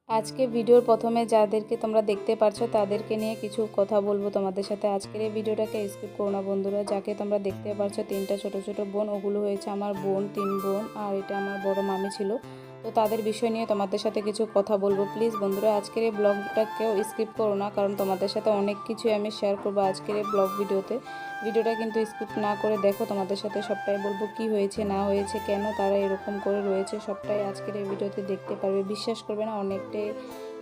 আজকে ভিডিওর প্রথমে যাদেরকে তোমরা দেখতে পারছো তাদেরকে নিয়ে কিছু কথা বলবো তোমাদের সাথে। আজকের এই ভিডিওটাকে স্কিপ করো না বন্ধুরা। যাকে তোমরা দেখতে পারছো তিনটা ছোট ছোট বোন, ওগুলো হয়েছে আমার বোন, তিন বোন, আর এটা আমার বড় মামি ছিল। তো তাদের বিষয় নিয়ে তোমাদের সাথে কিছু কথা বলবো। প্লিজ বন্ধুরা আজকের এই ব্লগটাকেও স্কিপ করো না, কারণ তোমাদের সাথে অনেক কিছুই আমি শেয়ার করবো আজকের এই ভিডিওতে। ভিডিওটা কিন্তু স্কিপ না করে দেখো, তোমাদের সাথে সবটাই বলবো কি হয়েছে না হয়েছে, কেন তারা এরকম করে রয়েছে, সবটাই আজকের এই ভিডিওতে দেখতে পারবে। বিশ্বাস করবে না, অনেকটাই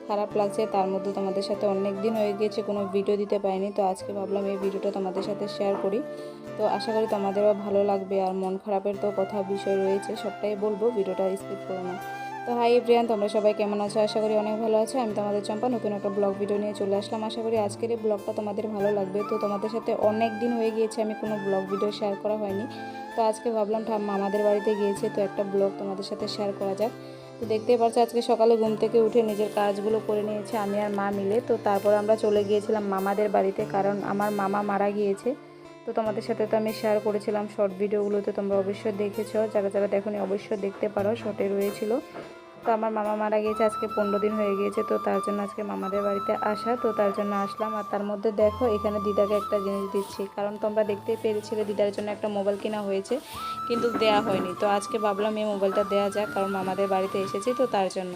খারাপ লাগছে। তার মধ্যে তোমাদের সাথে অনেক দিন হয়ে গিয়েছে কোনো ভিডিও দিতে পারিনি, তো আজকে ভাবলাম এই ভিডিওটা তোমাদের সাথে শেয়ার করি। তো আশা করি তোমাদেরও ভালো লাগবে। আর মন খারাপের তো কথা বিষয় রয়েছে, সবটাই বলবো, ভিডিওটা স্কিপ করো না। তো হাই এভরিওয়ান, তোমরা সবাই কেমন আছো? আশা করি অনেক ভালো আছো। আমি তোমাদের চম্পা নতুন একটা ব্লগ ভিডিও নিয়ে চলে আসলাম। আশা করি আজকের এই ব্লগটা তোমাদের ভালো লাগবে। তো তোমাদের সাথে অনেক দিন হয়ে গিয়েছে আমি কোনো ব্লগ ভিডিও শেয়ার করা হয়নি, তো আজকে ভাবলাম মামাদের বাড়িতে গিয়েছে, তো একটা ব্লগ তোমাদের সাথে শেয়ার করা যাক। তো দেখতেই পাচ্ছ আজকে সকালে ঘুম থেকে উঠে নিজের কাজগুলো করে নিয়েছে আমি আর মা মিলে। তো তারপর আমরা চলে গিয়েছিলাম মামাদের বাড়িতে, কারণ আমার মামা মারা গিয়েছে। তো তোমাদের সাথে তো আমি শেয়ার করেছিলাম শর্ট ভিডিওগুলোতে, তোমরা অবশ্যই দেখেছো। যারা যারা দেখোনি অবশ্যই দেখতে পারো, শর্টে রয়েছিল। তো আমার মামা মারা গিয়েছে আজকে 15 দিন হয়ে গিয়েছে, তো তার জন্য আজকে মামাদের বাড়িতে আসা, তো তার জন্য আসলাম। আর তার মধ্যে দেখো এখানে দিদাকে একটা জিনিস দিচ্ছি, কারণ তোমরা দেখতেই পেরেছিলে দিদার জন্য একটা মোবাইল কেনা হয়েছে, কিন্তু দেয়া হয়নি। তো আজকে ভাবলাম এই মোবাইলটা দেওয়া যাক, কারণ মামাদের বাড়িতে এসেছি তো তার জন্য।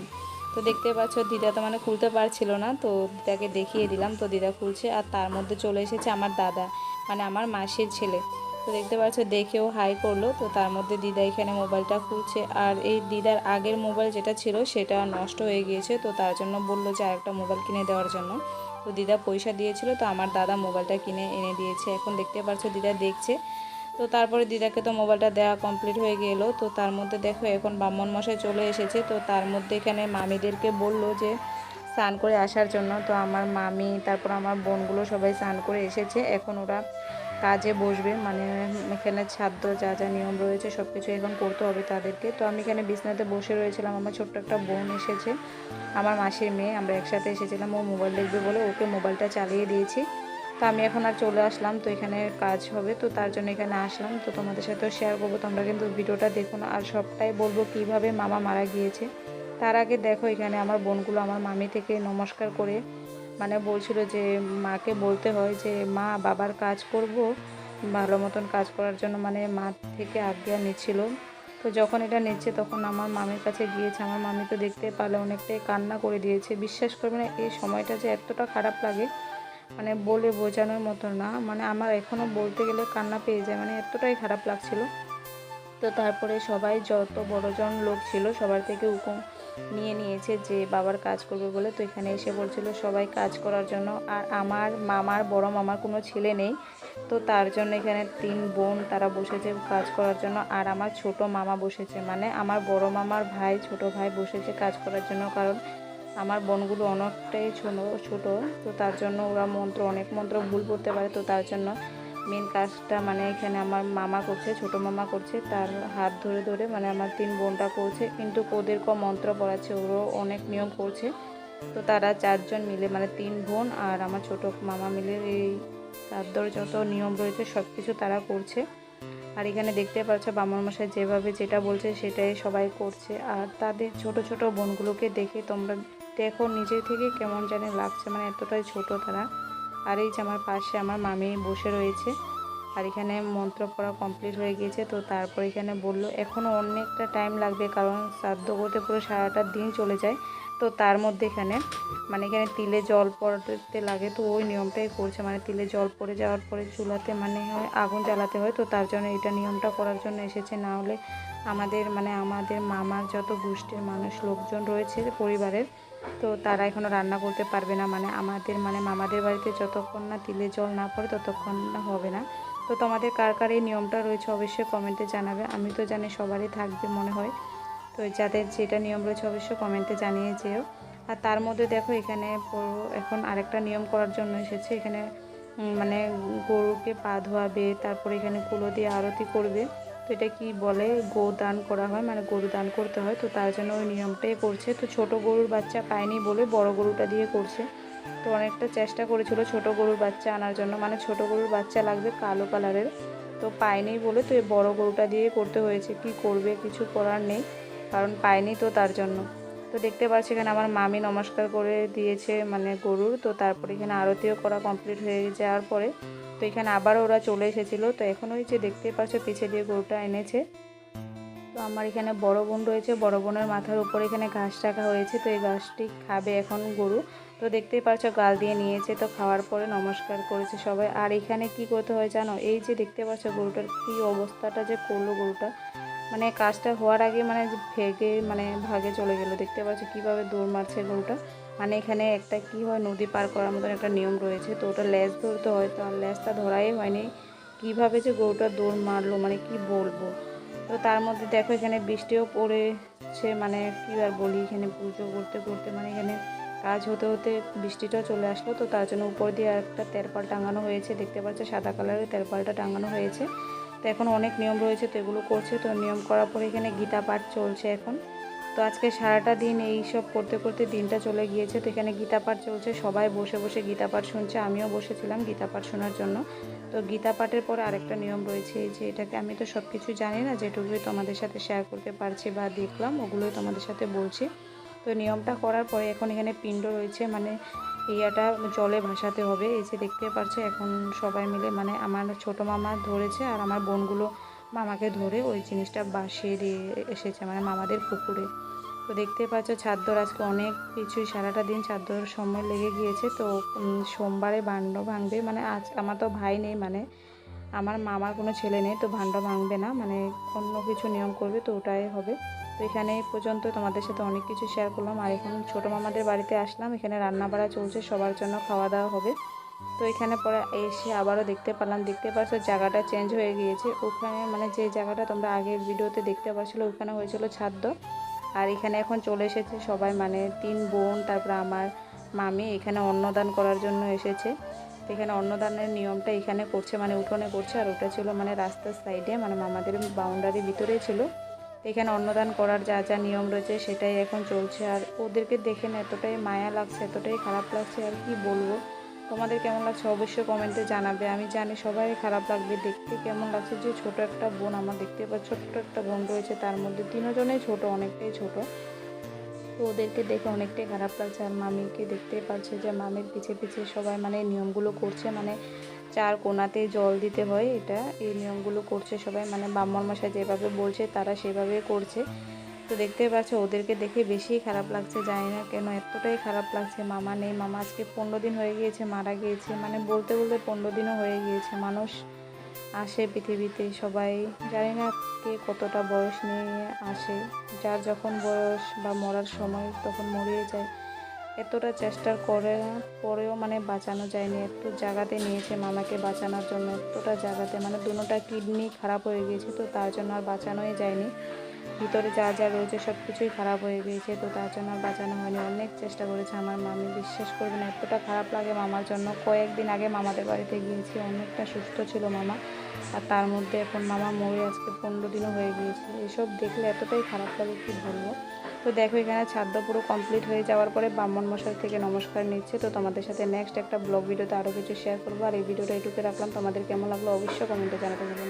তো দেখতে পাচ্ছ দিদা তো মানে খুলতে পারছিল না, তো দিদাকে দেখিয়ে দিলাম, তো দিদা খুলছে। আর তার মধ্যে চলে এসেছে আমার দাদা, মানে আমার মাসির ছেলে। তো দেখতে পাচ্ছ দেখেও হাই করলো। তো তার মধ্যে দিদা এখানে মোবাইলটা খুলছে। আর এই দিদার আগের মোবাইল যেটা ছিল সেটা নষ্ট হয়ে গিয়েছে, তো তার জন্য বললো যে আরেকটা মোবাইল কিনে দেওয়ার জন্য। তো দিদা পয়সা দিয়েছিল, তো আমার দাদা মোবাইলটা কিনে এনে দিয়েছে। এখন দেখতে পাচ্ছ দিদা দেখছে। তো তারপরে দিদাকে তো মোবাইলটা দেওয়া কমপ্লিট হয়ে গেল। তো তার মধ্যে দেখো এখন ব্রাহ্মণ মশাই চলে এসেছে। তো তার মধ্যে এখানে মামিদেরকে বললো যে স্নান করে আসার জন্য। তো আমার মামি তারপর আমার বোনগুলো সবাই স্নান করে এসেছে, এখন ওরা কাজে বসবে। মানে এখানে ছাদ্য যা যা নিয়ম রয়েছে সব কিছু এখন করতে হবে তাদেরকে। তো আমি এখানে বিছনাতে বসে রয়েছিলাম, আমার ছোট্ট একটা বোন এসেছে, আমার মাসির মেয়ে, আমরা একসাথে এসেছিলাম। ও মোবাইল দেখবে বলে ওকে মোবাইলটা চালিয়ে দিয়েছি। তো আমি এখন আর চলে আসলাম, তো এখানে কাজ হবে, তো তার জন্য এখানে আসলাম। তো তোমাদের সাথেও শেয়ার করবো, তোমরা কিন্তু ভিডিওটা দেখো না। আর সবটাই বলবো কিভাবে মামা মারা গিয়েছে। তার আগে দেখো এখানে আমার বোনগুলো আমার মামি থেকে নমস্কার করে মানে বলছিল যে মাকে বলতে হয় যে মা বাবার কাজ করব, ভালো মতন কাজ করার জন্য মানে মা থেকে আজ্ঞা নিচ্ছিল। তো যখন এটা নিচ্ছে তখন আমার মামির কাছে গিয়েছে, আমার মামি তো দেখতে পারলে অনেকটাই কান্না করে দিয়েছে। বিশ্বাস করবে না, এই সময়টা যে এতটা খারাপ লাগে মানে বলে বোঝানোর মতো না। মানে আমার এখনও বলতে গেলে কান্না পেয়ে যায়, মানে এতটাই খারাপ লাগছিল। তো তারপরে সবাই যত বড়জন লোক ছিল সবার থেকে হুকুম নিয়ে নিয়েছে যে বাবার কাজ করবে বলে। তো এখানে এসে বলছিল সবাই কাজ করার জন্য। আর আমার মামার বড় মামার কোনো ছেলে নেই, তো তার জন্য এখানে তিন বোন তারা বসেছে কাজ করার জন্য। আর আমার ছোট মামা বসেছে, মানে আমার বড় মামার ভাই ছোট ভাই বসেছে কাজ করার জন্য, কারণ আমার বোনগুলো অনেকটাই ছোট। তো তার জন্য ওরা অনেক মন্ত্র ভুল করতে পারে। তো তার জন্য মেন কাজটা মানে এখানে আমার মামা করছে, ছোট মামা করছে, তার হাত ধরে ধরে মানে আমার তিন বোনটা করছে, কিন্তু ওদেরকেও মন্ত্র পড়াচ্ছে, ওরও অনেক নিয়ম করছে। তো তারা চারজন মিলে মানে তিন বোন আর আমার ছোট মামা মিলে এই শ্রাদ্ধর যত নিয়ম রয়েছে সব কিছু তারা করছে। আর এখানে দেখতে পাচ্ছ বামন মশাই যেভাবে যেটা বলছে সেটাই সবাই করছে। আর তাদের ছোট ছোট বোনগুলোকে দেখে তোমরা দেখো নিজে থেকে কেমন জানি লাগছে, মানে এতটাই ছোট তারা। আর এই যে আমার পাশে আমার মামি বসে রয়েছে। আর এখানে মন্ত্র পড়া কমপ্লিট হয়ে গিয়েছে। তো তারপর এখানে বললো এখনও অনেকটা টাইম লাগবে, কারণ শ্রাদ্ধ করতে পুরো সারাটা দিন চলে যায়। তো তার মধ্যে এখানে মানে এখানে তিলে জল পড়তে লাগে, তো ওই নিয়মটাই করছে। মানে তিলে জল পড়ে যাওয়ার পরে চুলাতে মানে আগুন জ্বালাতে হয়, তো তার জন্য এটা নিয়মটা করার জন্য এসেছে। না হলে আমাদের মামার যত গোষ্ঠীর মানুষ লোকজন রয়েছে পরিবারের, তো তারা এখনও রান্না করতে পারবে না। মানে মামাদের বাড়িতে যতক্ষণ না তিলে জল না পড়ে ততক্ষণ না হবে না। তো তোমাদের কার কার এই নিয়মটা রয়েছে অবশ্যই কমেন্টে জানাবে। আমি তো জানি সবারই থাকবে মনে হয়, তো যাদের যেটা নিয়ম রয়েছে অবশ্যই কমেন্টে জানিয়ে যেও। আর তার মধ্যে দেখো এখানে এখন আরেকটা নিয়ম করার জন্য এসেছে। এখানে মানে গরুকে পা ধোয়াবে, তারপরে এখানে কুলো দিয়ে আরতি করবে। তো এটা কি বলে, গো দান করা হয়, মানে গরু দান করতে হয়, তো তার জন্য ওই নিয়মটাই করছে। তো ছোট গরুর বাচ্চা পায়নি বলে বড় গরুটা দিয়ে করছে। তো অনেকটা চেষ্টা করেছিল ছোট গরুর বাচ্চা আনার জন্য, মানে ছোট গরুর বাচ্চা লাগবে কালো কালারের, তো পায়নি বলে তো এই বড় গরুটা দিয়ে করতে হয়েছে। কি করবে, কিছু করার নেই, কারণ পায়নি তো তার জন্য। তো দেখতে পাচ্ছি এখানে আমার মামি নমস্কার করে দিয়েছে মানে গরুর। তো তারপরে এখানে আরতিও করা কমপ্লিট হয়ে যাওয়ার পরে তো এখানে আবারও ওরা চলে এসেছিলো। তো এখন ওই যে দেখতে পাচ্ছ পিছে দিয়ে গরুটা এনেছে। তো আমার এখানে বড় বোন রয়েছে, বড় বোনের মাথার উপরে এখানে ঘাস রাখা হয়েছে। তো এই ঘাসটি খাবে এখন গরু। তো দেখতেই পাচ্ছ গাল দিয়ে নিয়েছে। তো খাওয়ার পরে নমস্কার করেছে সবাই। আর এখানে কি করতে হয় জানো, এই যে দেখতে পাচ্ছ গরুটার কি অবস্থাটা যে করলো গরুটা, মানে কাজটা হওয়ার আগে মানে ভাগে চলে গেল। দেখতে পাচ্ছ কীভাবে দৌড় মারছে গরুটা। মানে এখানে একটা কি হয়, নদী পার করার মতন একটা নিয়ম রয়েছে। তো ওটা ল্যাজ ধরতে হয়, তো আর ল্যাজটা ধরাই হয়নি। কীভাবে যে গরুটা দৌড় মারলো মানে কি বলবো। তো তার মধ্যে দেখো এখানে বৃষ্টিও পড়েছে, মানে কি আর বলি, এখানে পুজো করতে করতে মানে এখানে কাজ হতে হতে বৃষ্টিটাও চলে আসলো। তো তার জন্য উপর দিয়ে একটা তেরপাল টাঙানো হয়েছে। দেখতে পাচ্ছ সাদা কালারের তেরপালটা টাঙানো হয়েছে। তো এখন অনেক নিয়ম রয়েছে, তো এগুলো করছে। তো নিয়ম করার পরে এখানে গীতা পাঠ চলছে এখন। তো আজকে সারাটা দিন এই সব করতে করতে দিনটা চলে গিয়েছে। তো এখানে গীতা পাঠ চলছে, সবাই বসে বসে গীতা পাঠ শুনছে, আমিও বসেছিলাম গীতা পাঠ শোনার জন্য। তো গীতা পাঠের পরে আরেকটা নিয়ম রয়েছে, যে এটাকে আমি তো সব কিছু জানি না, যেটুকুই তোমাদের সাথে শেয়ার করতে পারছি বা দেখলাম ওগুলোই তোমাদের সাথে বলছি। তো নিয়মটা করার পরে এখন এখানে পিণ্ড রয়েছে, মানে ইয়াটা জলে ভাসাতে হবে। এই যে দেখতে পারছো এখন সবাই মিলে মানে আমার ছোটো মামা ধরেছে আর আমার বোনগুলো মামাকে ধরে ওই জিনিসটা ভাসিয়ে দিয়ে এসেছে মানে মামাদের পুকুরে। তো দেখতে পাচ্ছ ছাদর আজকে অনেক কিছুই, সারাটা দিন ছাদর সময় লেগে গিয়েছে। তো সোমবারে ভাণ্ড ভাঙবে, মানে আজ আমার তো ভাই নেই, মানে আমার মামার কোনো ছেলে নেই, তো ভাণ্ড ভাঙবে না, মানে অন্য কিছু নিয়ম করবে, তো ওটাই হবে। তো এখানে এই পর্যন্ত তোমাদের সাথে অনেক কিছু শেয়ার করলাম। আর এখন ছোটো মামাদের বাড়িতে আসলাম, এখানে রান্না বাড়া চলছে, সবার জন্য খাওয়া দাওয়া হবে। তো এখানে পরে এসে আবারও দেখতে পাচ্ছ জায়গাটা চেঞ্জ হয়ে গিয়েছে। ওখানে মানে যে জায়গাটা তোমরা আগের ভিডিওতে দেখতে পাচ্ছিলো ওখানে হয়েছিল ছাদ। আর এখানে এখন চলে এসেছে সবাই, মানে 3 বোন তারপরে আমার মামি এখানে অন্নদান করার জন্য এসেছে। তো এখানে অন্নদানের নিয়মটা এখানে করছে, মানে উঠোনে করছে। আর ওটা ছিল মানে রাস্তার সাইডে, মানে মামাদের বাউন্ডারির ভিতরেই ছিল। তো এখানে অন্নদান করার যা যা নিয়ম রয়েছে সেটাই এখন চলছে। আর ওদেরকে দেখে না এতটাই মায়া লাগছে, এতটাই খারাপ লাগছে, আর কি বলবো। তোমাদের কেমন লাগছে অবশ্যই কমেন্টে জানাবে। আমি জানি সবাই খারাপ লাগবে, দেখতে কেমন লাগছে যে ছোট একটা বোন, আমার দেখতে পাচ্ছ ছোট্ট একটা বোন রয়েছে, তার মধ্যে 3 জনেই ছোট, অনেকটাই ছোট। তো ওদেরকে দেখে অনেকটাই খারাপ লাগছে। আর মামিকে দেখতেই পাচ্ছে যে মামির পিছে পিছে সবাই মানে নিয়মগুলো করছে, মানে 4 কোণাতে জল দিতে হয়, এটা এই নিয়মগুলো করছে সবাই, মানে ব্রাহ্মণ মশাই যেভাবে বলছে তারা সেভাবে করছে। তো দেখতেই পাচ্ছ ওদেরকে দেখে বেশি খারাপ লাগছে, জানি না কেন এতটাই খারাপ লাগছে। মামা নেই, মামা আজকে 15 দিন হয়ে গিয়েছে মারা গিয়েছে, মানে বলতে বলতে 15 দিনও হয়ে গিয়েছে। মানুষ আসে পৃথিবীতে সবাই, জানি না কে কতটা বয়স নিয়ে আসে, যার যখন বয়স বা মরার সময় তখন মরিয়ে যায়। এতটা চেষ্টা করে পরেও মানে বাঁচানো যায়নি। একটু জায়গাতে নিয়েছে মামাকে বাঁচানোর জন্য, এতটা জায়গাতে মানে দুটোটা কিডনি খারাপ হয়ে গিয়েছে, তো তার জন্য আর বাঁচানোই যায়নি। ভিতরে যা যা রয়েছে সব কিছুই খারাপ হয়ে গিয়েছে, তো তার জন্য আর বাঁচানো হয়নি। অনেক চেষ্টা করেছে আমার মামি, বিশ্বাস করবে না এতটা খারাপ লাগে মামার জন্য। কয়েকদিন আগে মামাদের বাড়িতে গিয়েছি, অনেকটা সুস্থ ছিল মামা, আর তার মধ্যে এখন মামা মরে আজকে 15 দিনও হয়ে গিয়েছে। এসব দেখলে এতটাই খারাপ লাগে কি বলবো। তো দেখো এখানে ছাদ পুরো কমপ্লিট হয়ে যাওয়ার পরে ব্রাহ্মণ মশাই থেকে নমস্কার নিচ্ছে। তো তোমাদের সাথে নেক্সট একটা ব্লগ ভিডিওতে আরও কিছু শেয়ার করবো। আর এই ভিডিওটা এটুকু রাখলাম, তোমাদের কেমন লাগলো অবশ্যই কমেন্টে জানাতে পারবেন।